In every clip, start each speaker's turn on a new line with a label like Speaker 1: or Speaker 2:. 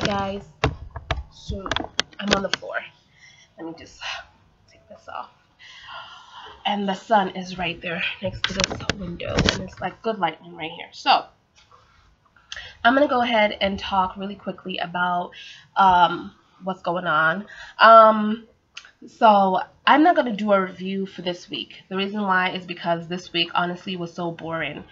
Speaker 1: guys, so I'm on the floor. Let me just take this off. And the sun is right there next to this window, and it's like good lighting right here. So I'm gonna go ahead and talk really quickly about what's going on. So I'm not gonna do a review for this week. The reason why is because this week honestly was so boring.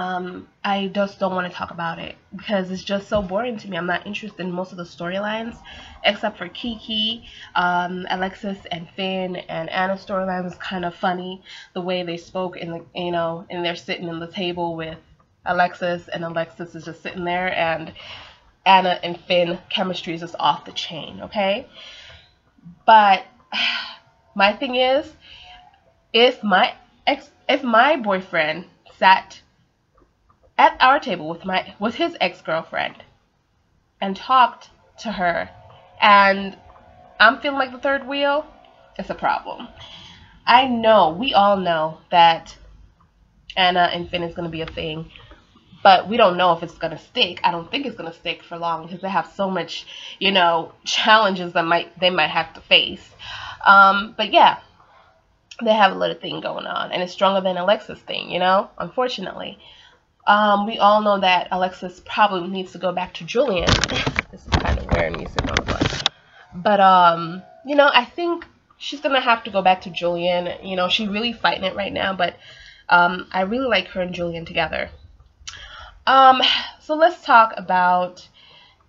Speaker 1: I just don't want to talk about it because it's just so boring to me. I'm not interested in most of the storylines except for Kiki, Alexis and Finn and Anna's storyline was kind of funny. The way they spoke in the, and they're sitting in the table with Alexis, and Alexis is just sitting there, and Anna and Finn chemistry is just off the chain, okay? But my thing is, if my boyfriend sat at our table with his ex-girlfriend and talked to her, and I'm feeling like the third wheel, it's a problem. I know, we all know that Anna and Finn is going to be a thing, but we don't know if it's going to stick. I don't think it's going to stick for long because they have so much, challenges that they might have to face. But yeah, they have a little thing going on, and it's stronger than Alexis thing, unfortunately. We all know that Alexis probably needs to go back to Julian. This is kind of weird, me sitting on the floor. But, I think she's going to have to go back to Julian. She's really fighting it right now, but I really like her and Julian together. So let's talk about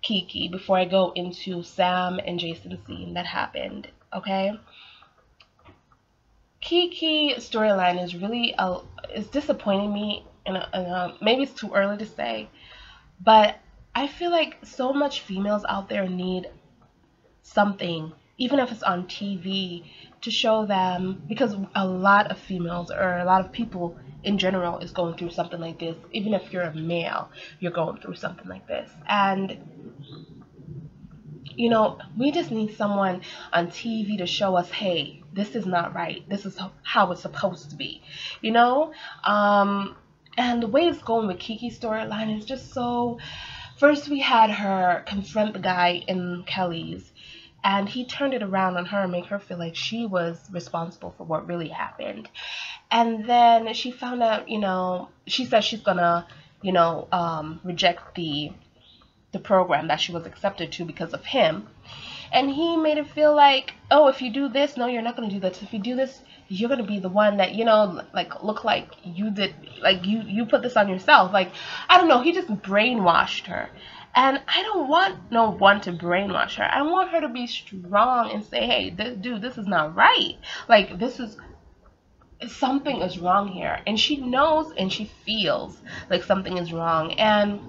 Speaker 1: Kiki before I go into Sam and Jason's scene that happened, okay? Kiki's storyline is really is disappointing me, and maybe it's too early to say, but I feel like so much females out there need something, even if it's on TV, to show them, because a lot of females or a lot of people in general is going through something like this. Even if you're a male, you're going through something like this, and we just need someone on TV to show us, hey, this is not right, this is how it's supposed to be, and the way it's going with Kiki's storyline is just so... First we had her confront the guy in Kelly's, and he turned it around on her and made her feel like she was responsible for what really happened. And then she found out, she said she's gonna, reject the program that she was accepted to because of him. And he made it feel like, oh, if you do this, no, you're not gonna do this. If you do this, you're gonna be the one that, look like you did, like you put this on yourself. Like, I don't know, he just brainwashed her. And I don't want no one to brainwash her. I want her to be strong and say, hey, dude, this is not right. Like, something is wrong here. And she knows and she feels like something is wrong. And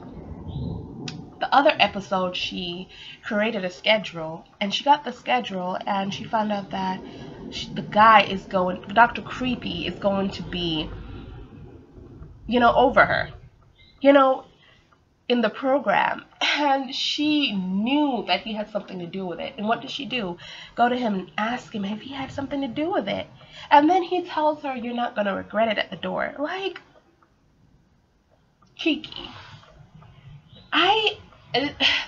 Speaker 1: the other episode, she created a schedule, and she got the schedule, and she found out that the guy is going, Dr. Creepy is going to be, over her, in the program. And she knew that he had something to do with it. And what did she do? Go to him and ask him if he had something to do with it. And then he tells her, you're not going to regret it, at the door. Like, Kiki.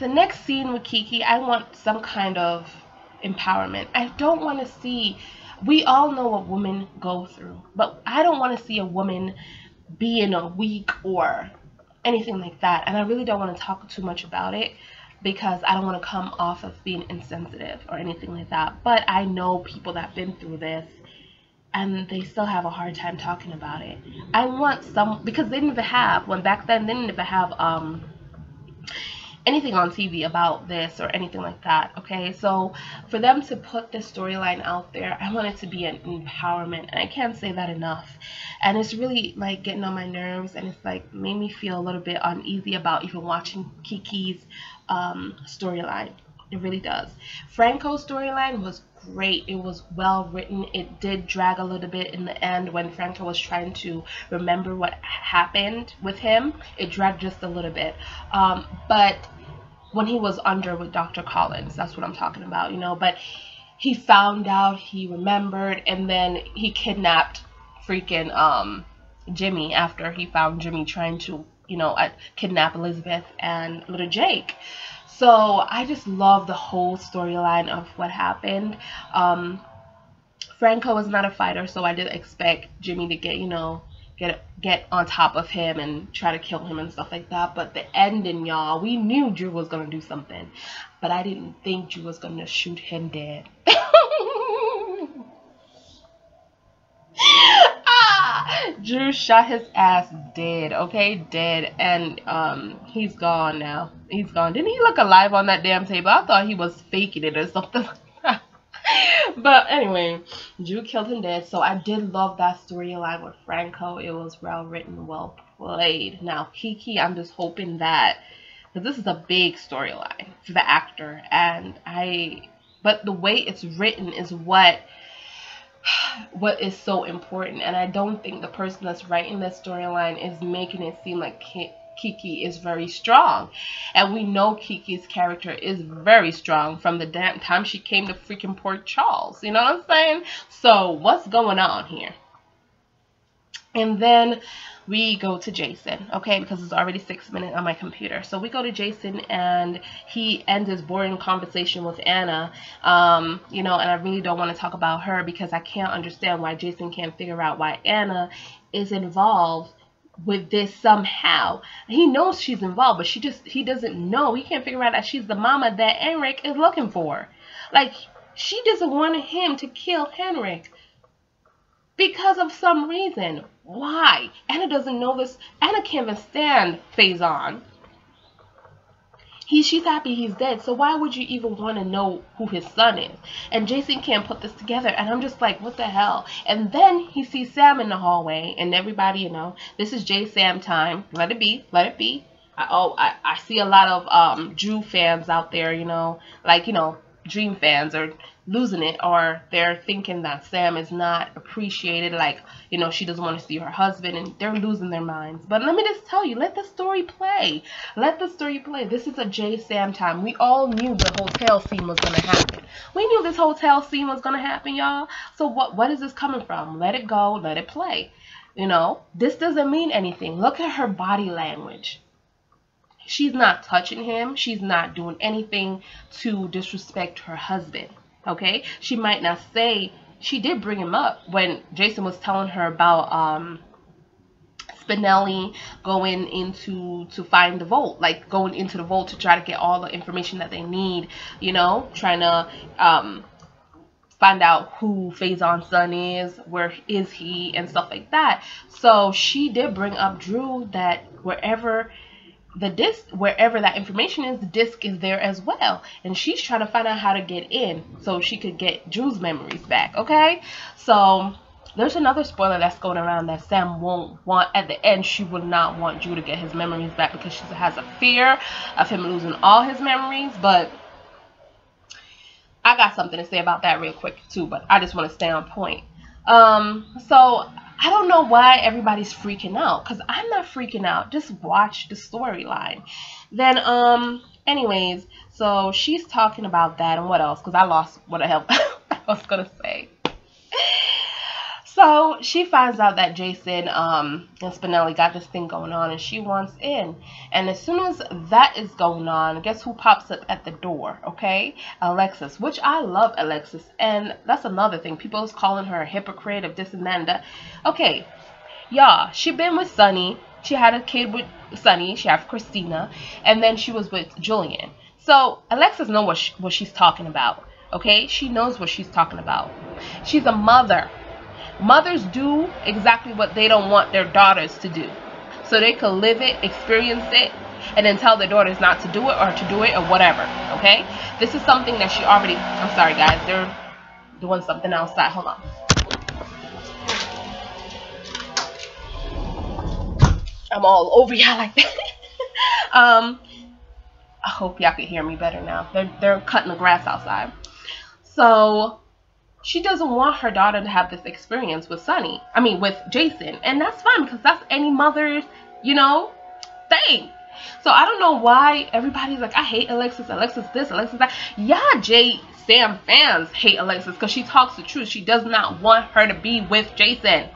Speaker 1: The next scene with Kiki, I want some kind of empowerment. I don't want to see... We all know what women go through, but I don't want to see a woman being weak or anything like that. And I really don't want to talk too much about it because I don't want to come off of being insensitive or anything like that. But I know people that have been through this, and they still have a hard time talking about it. I want some... Because they didn't even have... When back then, they didn't even have... anything on TV about this or anything like that, okay? So for them to put this storyline out there, I want it to be an empowerment, and I can't say that enough. And it's really like getting on my nerves, and it's like made me feel a little bit uneasy about even watching Kiki's storyline. It really does. Franco's storyline was great. It was well written. It did drag a little bit in the end when Franco was trying to remember what happened with him. It dragged just a little bit. But when he was under with Dr. Collins, that's what I'm talking about, But he found out, he remembered, and then he kidnapped freaking Jimmy after he found Jimmy trying to you know, kidnap Elizabeth and little Jake. So I just love the whole storyline of what happened. Franco is not a fighter, so I did expect Jimmy to get, you know, get on top of him and try to kill him and stuff like that. But the ending, y'all, we knew Drew was gonna do something, but I didn't think Drew was gonna shoot him dead. Drew shot his ass dead, okay, dead, and he's gone now. He's gone. Didn't he look alive on that damn table? I thought he was faking it or something like that. But anyway, Drew killed him dead. So I did love that storyline with Franco. It was well written, well played. Now Kiki, I'm just hoping that, because this is a big storyline for the actor, but the way it's written is what is so important, and I don't think the person that's writing this storyline is making it seem like Kiki is very strong, and we know Kiki's character is very strong from the damn time she came to freaking Port Charles, you know what I'm saying? So what's going on here? And then we go to Jason, okay, because it's already 6 minutes on my computer. So we go to Jason, and he ends his boring conversation with Anna, you know, and I really don't want to talk about her because I can't understand why Jason can't figure out why Anna is involved with this somehow. He knows she's involved, but he doesn't know. He can't figure out that she's the mama that Henrik is looking for. Like, she doesn't want him to kill Henrik because of some reason. Why? Anna doesn't know this. Anna can't even stand Faison. She's happy he's dead, so why would you even want to know who his son is? And Jason can't put this together, and I'm just like, what the hell? And then he sees Sam in the hallway, and everybody, you know, this is J-Sam time. Let it be, let it be. I see a lot of Drew fans out there, you know, like, you know, Dream fans are losing it, or they're thinking that Sam is not appreciated, like, you know, she doesn't want to see her husband, and they're losing their minds. But let me just tell you, let the story play. Let the story play. This is a J-Sam time. We all knew the hotel scene was going to happen. We knew this hotel scene was going to happen, y'all. So what is this coming from? Let it go. Let it play. You know, this doesn't mean anything. Look at her body language. She's not touching him. She's not doing anything to disrespect her husband. Okay? She might not say. She did bring him up when Jason was telling her about Spinelli going into to find the vault, like going into the vault to try to get all the information that they need, you know, trying to find out who Faison's son is, where is he, and stuff like that. So she did bring up Drew, that wherever that information is, the disc is there as well, and she's trying to find out how to get in so she could get Drew's memories back. Okay, so there's another spoiler that's going around that Sam won't want. At the end, she will not want Drew to get his memories back because she has a fear of him losing all his memories. But I got something to say about that real quick too, but I just want to stay on point. So I don't know why everybody's freaking out, because I'm not freaking out. Just watch the storyline. Then, anyways, so she's talking about that, and what else? Because I lost what the hell I was going to say. So she finds out that Jason and Spinelli got this thing going on, and she wants in. And as soon as that is going on, guess who pops up at the door? Okay, Alexis, which I love Alexis, and that's another thing. People's calling her a hypocrite of this and that and that. Okay, y'all, she been with Sonny. She had a kid with Sonny. She had Christina, and then she was with Julian. So Alexis knows what she's talking about. Okay, she knows what she's talking about. She's a mother. Mothers do exactly what they don't want their daughters to do, so they could live it, experience it, and then tell their daughters not to do it or to do it or whatever. Okay, this is something that she already. I'm sorry guys, they're doing something outside. Hold on. I'm all over y'all like that. I hope y'all can hear me better now. They're cutting the grass outside. So she doesn't want her daughter to have this experience with with Jason. And that's fine, because that's any mother's, you know, thing. So I don't know why everybody's like, I hate Alexis, Alexis this, Alexis that. Yeah, J-Sam fans hate Alexis because she talks the truth. She does not want her to be with Jason.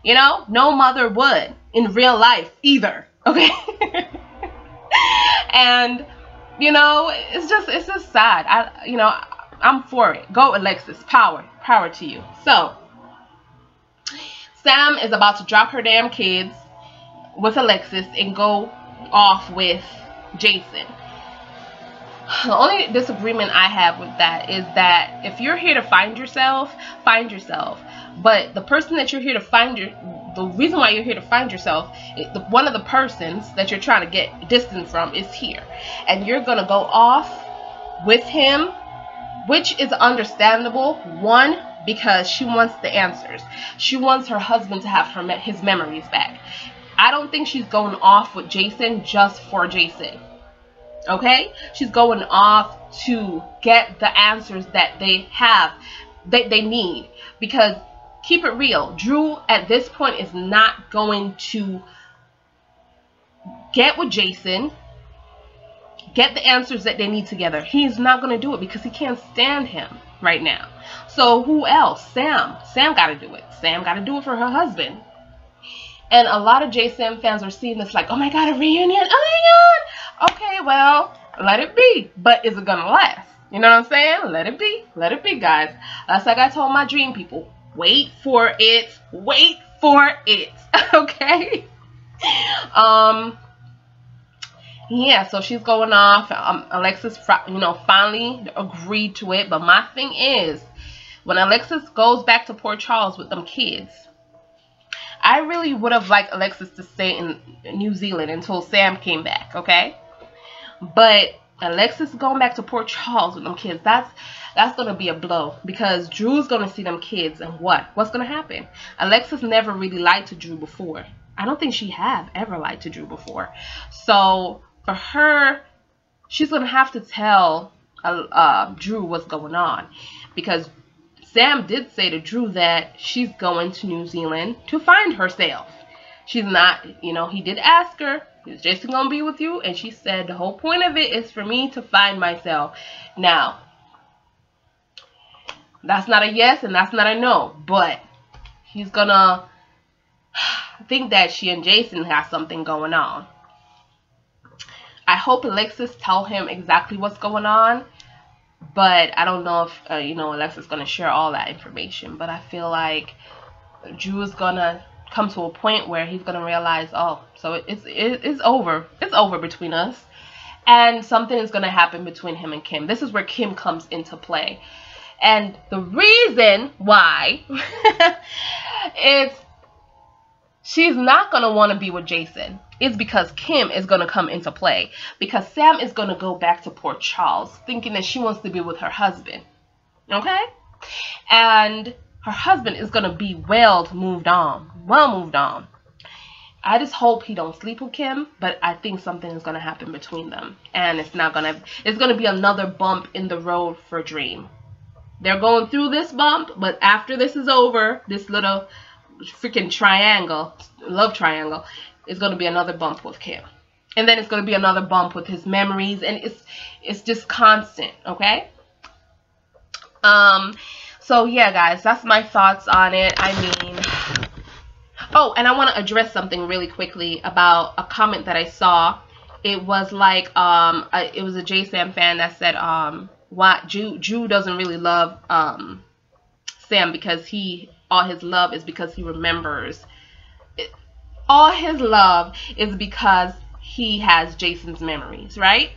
Speaker 1: You know, no mother would in real life either. Okay. And you know, it's just sad. I'm for it. Go Alexis. Power to you. So Sam is about to drop her damn kids with Alexis and go off with Jason. The only disagreement I have with that is that if you're here to find yourself, find yourself. But the person that you're here to find, the reason why you're here to find yourself, one of the persons that you're trying to get distance from is here. And you're going to go off with him, which is understandable. One, because she wants the answers. She wants her husband to have his memories back. I don't think she's going off with Jason just for Jason. Okay? She's going off to get the answers that they have, that they need. Because, keep it real, Drew at this point is not going to get with Jason, get the answers that they need together. He's not going to do it because he can't stand him right now. So who else? Sam. Sam got to do it. Sam got to do it for her husband. And a lot of JSam fans are seeing this like, oh my god, a reunion, oh my god. Okay, well, let it be. But is it gonna last? You know what I'm saying? Let it be. Let it be, guys. That's like I told my dream people. Wait for it. Wait for it. Okay? Yeah, so she's going off. Alexis, finally agreed to it. But my thing is, when Alexis goes back to Port Charles with them kids, I really would have liked Alexis to stay in New Zealand until Sam came back, okay? But Alexis going back to Port Charles with them kids, that's going to be a blow. Because Drew's going to see them kids and what's going to happen? Alexis never really lied to Drew before. I don't think she have ever lied to Drew before. So for her, she's going to have to tell Drew what's going on. Because Sam did say to Drew that she's going to New Zealand to find herself. She's not, he did ask her, is Jason going to be with you? And she said, the whole point of it is for me to find myself. Now, that's not a yes and that's not a no. But he's going to think that she and Jason have something going on. I hope Alexis tell him exactly what's going on. But I don't know if, Alexis is going to share all that information. But I feel like Drew is going to come to a point where he's going to realize, oh, so it's over. It's over between us. And something is going to happen between him and Kim. This is where Kim comes into play. And the reason why is she's not going to want to be with Jason. It's because Kim is going to come into play. Because Sam is going to go back to Port Charles thinking that she wants to be with her husband. Okay? And her husband is going to be well moved on. I just hope he don't sleep with Kim, but I think something is going to happen between them. And it's going to be another bump in the road for Dream. They're going through this bump, but after this is over, this little freaking triangle, love triangle, is going to be another bump with Kim. And then it's going to be another bump with his memories, and it's just constant, okay? So yeah, guys, that's my thoughts on it. I mean, oh, and I want to address something really quickly about a comment that I saw. It was like, it was a JSam fan that said, Drew doesn't really love Sam because all his love is because he remembers. All his love is because he has Jason's memories, right?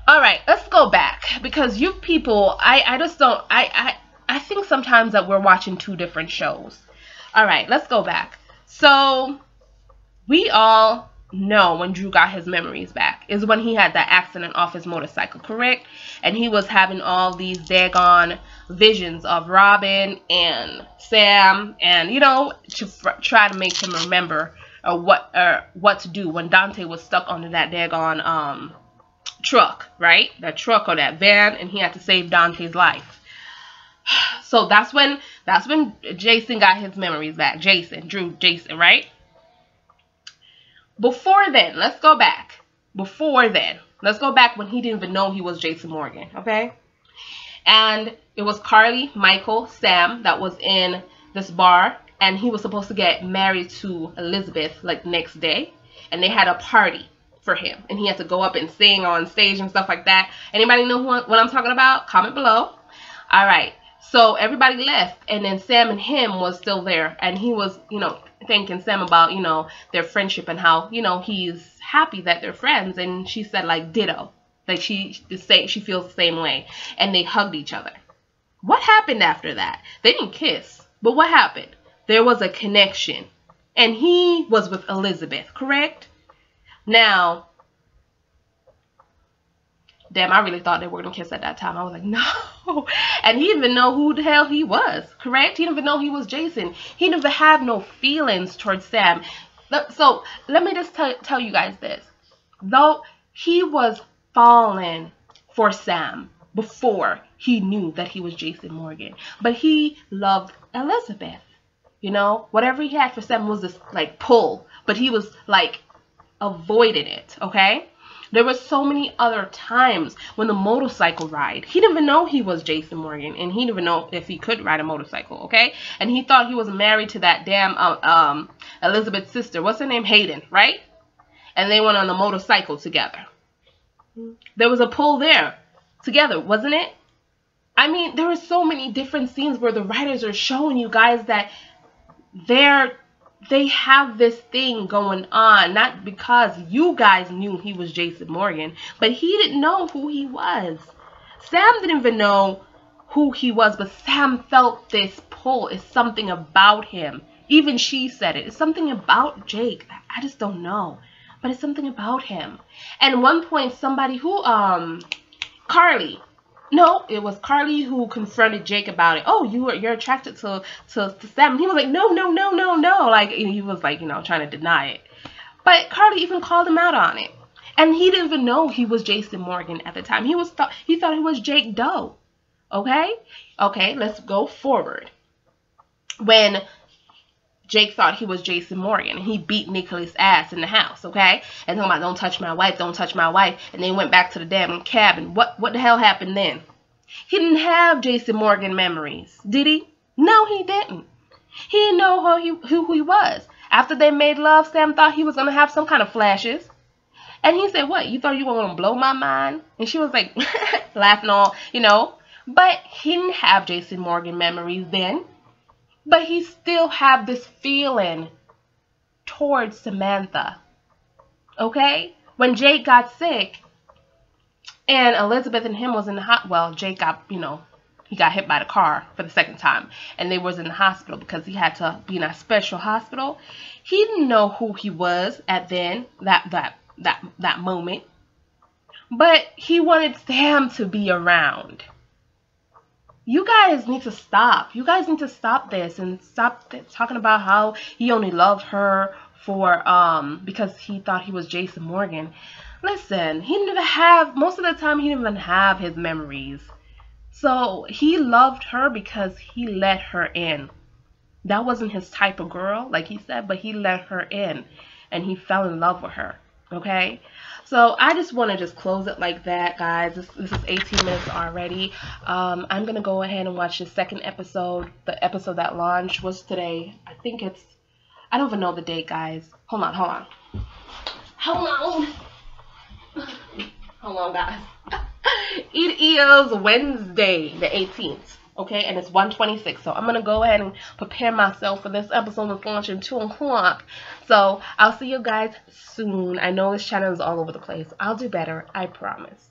Speaker 1: Alright, let's go back. Because you people, I just don't, I think sometimes that we're watching two different shows. Alright, let's go back. So, we all know when Drew got his memories back is when he had that accident off his motorcycle, correct? And he was having all these daggone visions of Robin and Sam, and to try to make him remember what to do when Dante was stuck under that daggone truck, right? That truck or that van, and he had to save Dante's life. So that's when Jason got his memories back. Jason, right? Before then, let's go back. Let's go back when he didn't even know he was Jason Morgan, okay? And it was Carly, Michael, Sam that was in this bar, and he was supposed to get married to Elizabeth like next day. and they had a party for him, and he had to go up and sing on stage and stuff like that. Anybody know what I'm talking about? Comment below. All right. So everybody left, and then Sam and him was still there, and he was, you know, thanking Sam about, you know, their friendship and how, you know, he's happy that they're friends. And she said, like, ditto. Like, she feels the same way. And they hugged each other. What happened after that? They didn't kiss, but what happened? There was a connection, and he was with Elizabeth, correct? Now, damn, I really thought they were going to kiss at that time. I was like, no. And he didn't even know who the hell he was, correct? He didn't even know he was Jason. He didn't even have no feelings towards Sam. So let me just tell you guys this. Though he was falling for Sam before he knew that he was Jason Morgan, but he loved Elizabeth. You know, whatever he had for Sam was this, like, pull, but he was, like, avoiding it, okay? There were so many other times when the motorcycle ride, he didn't even know he was Jason Morgan, and he didn't even know if he could ride a motorcycle, okay? And he thought he was married to that damn Elizabeth's sister. What's her name? Hayden, right? And they went on a motorcycle together. There was a pull there together, wasn't it? I mean, there were so many different scenes where the writers are showing you guys that they have this thing going on, not because you guys knew he was Jason Morgan, but he didn't know who he was. Sam didn't even know who he was, but Sam felt this pull. It's something about him. Even she said it. It's something about Jake. I just don't know, but it's something about him. And at one point, somebody who, Carly. No, it was Carly who confronted Jake about it. Oh, you're attracted to Sam. And he was like, no. Like, he was like, you know, trying to deny it. But Carly even called him out on it. And he didn't even know he was Jason Morgan at the time. He thought he was Jake Doe. Okay? Okay, let's go forward. When Jake thought he was Jason Morgan, and he beat Nicholas' ass in the house, okay? And talking about, don't touch my wife, don't touch my wife. And they went back to the damn cabin. What the hell happened then? He didn't have Jason Morgan memories, did he? No, he didn't. He didn't know who he was. After they made love, Sam thought he was going to have some kind of flashes. And he said, what, you thought you were going to blow my mind? And she was like, laughing all, you know. But he didn't have Jason Morgan memories then. But he still had this feeling towards Samantha. Okay? When Jake got sick and Elizabeth and him was in the well, Jake got, you know, he got hit by the car for the second time. And they was in the hospital because he had to be in a special hospital. He didn't know who he was at then, that moment. But he wanted Sam to be around. You guys need to stop. You guys need to stop this and stop talking about how he only loved her for because he thought he was Jason Morgan. Listen, he didn't even have, most of the time he didn't even have his memories. So he loved her because he let her in. That wasn't his type of girl, like he said, but he let her in and he fell in love with her. Okay? So I just want to just close it like that, guys. This is 18 minutes already. I'm going to go ahead and watch the second episode. The episode that launched was today. I think it's, I don't even know the date, guys. Hold on. Hold on, guys. It is Wednesday, the 18th. Okay, and it's 1:26, so I'm going to go ahead and prepare myself for this episode that's launching 2 o'clock. So I'll see you guys soon. I know this channel is all over the place. I'll do better, I promise.